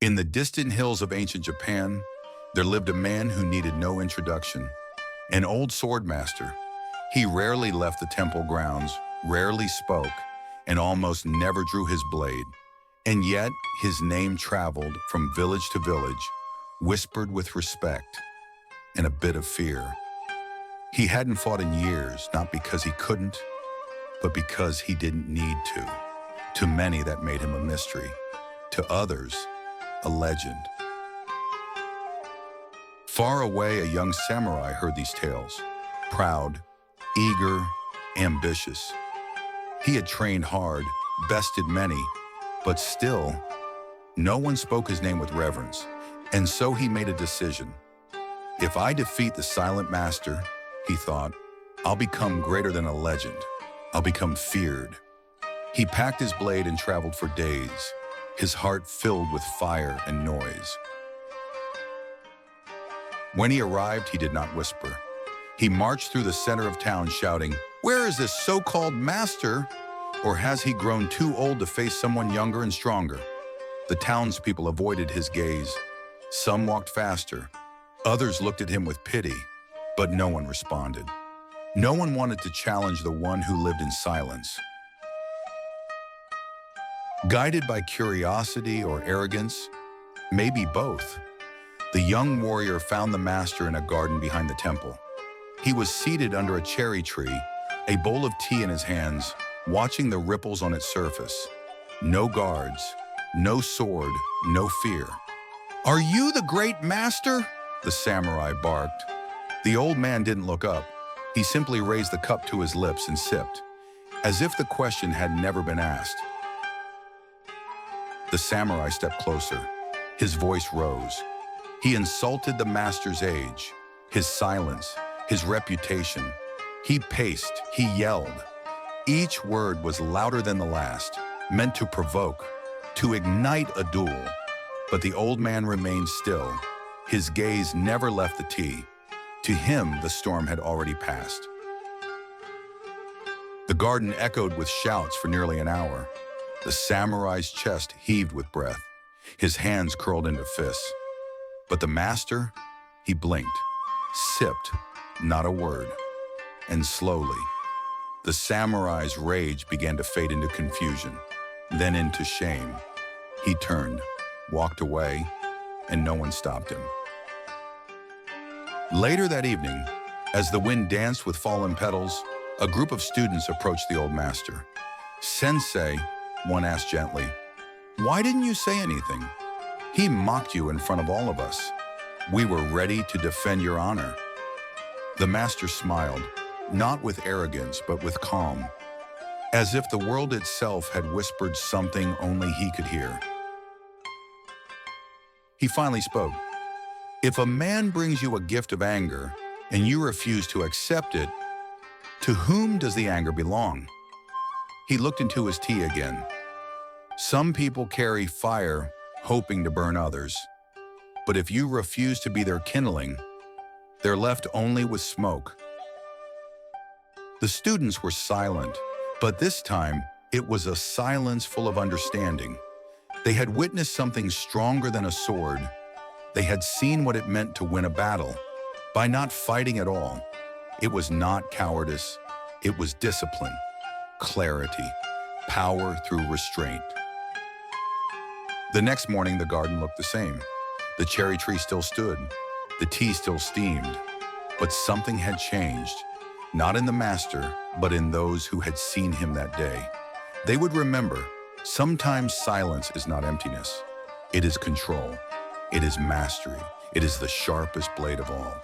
In the distant hills of ancient Japan, there lived a man who needed no introduction. An old sword master. He rarely left the temple grounds, rarely spoke, and almost never drew his blade. And yet, his name traveled from village to village, whispered with respect and a bit of fear. He hadn't fought in years, not because he couldn't, but because he didn't need to. To many, that made him a mystery. To others, a legend. Far away, a young samurai heard these tales. Proud, eager, ambitious. He had trained hard, bested many, but still, no one spoke his name with reverence. And so he made a decision. If I defeat the silent master, he thought, I'll become greater than a legend. I'll become feared. He packed his blade and traveled for days, his heart filled with fire and noise. When he arrived, he did not whisper. He marched through the center of town shouting, "Where is this so-called master? Or has he grown too old to face someone younger and stronger?" The townspeople avoided his gaze. Some walked faster. Others looked at him with pity, but no one responded. No one wanted to challenge the one who lived in silence. Guided by curiosity or arrogance, maybe both, the young warrior found the master in a garden behind the temple. He was seated under a cherry tree, a bowl of tea in his hands, watching the ripples on its surface. No guards, no sword, no fear. "Are you the great master?" the samurai barked. The old man didn't look up. He simply raised the cup to his lips and sipped, as if the question had never been asked. The samurai stepped closer. His voice rose. He insulted the master's age, his silence, his reputation. He paced, he yelled. Each word was louder than the last, meant to provoke, to ignite a duel. But the old man remained still. His gaze never left the tea. To him, the storm had already passed. The garden echoed with shouts for nearly an hour. The samurai's chest heaved with breath. His hands curled into fists. But the master, he blinked, sipped, not a word. And slowly, the samurai's rage began to fade into confusion, then into shame. He turned, walked away, and no one stopped him. Later that evening, as the wind danced with fallen petals, a group of students approached the old master. "Sensei," one asked gently, "why didn't you say anything? He mocked you in front of all of us. We were ready to defend your honor." The master smiled, not with arrogance, but with calm, as if the world itself had whispered something only he could hear. He finally spoke. "If a man brings you a gift of anger and you refuse to accept it, to whom does the anger belong?" He looked into his tea again. "Some people carry fire hoping to burn others, but if you refuse to be their kindling, they're left only with smoke." The students were silent, but this time it was a silence full of understanding. They had witnessed something stronger than a sword. They had seen what it meant to win a battle by not fighting at all. It was not cowardice, it was discipline, clarity, power through restraint. The next morning, the garden looked the same. The cherry tree still stood, the tea still steamed, but something had changed, not in the master, but in those who had seen him that day. They would remember, sometimes silence is not emptiness. It is control. It is mastery. It is the sharpest blade of all.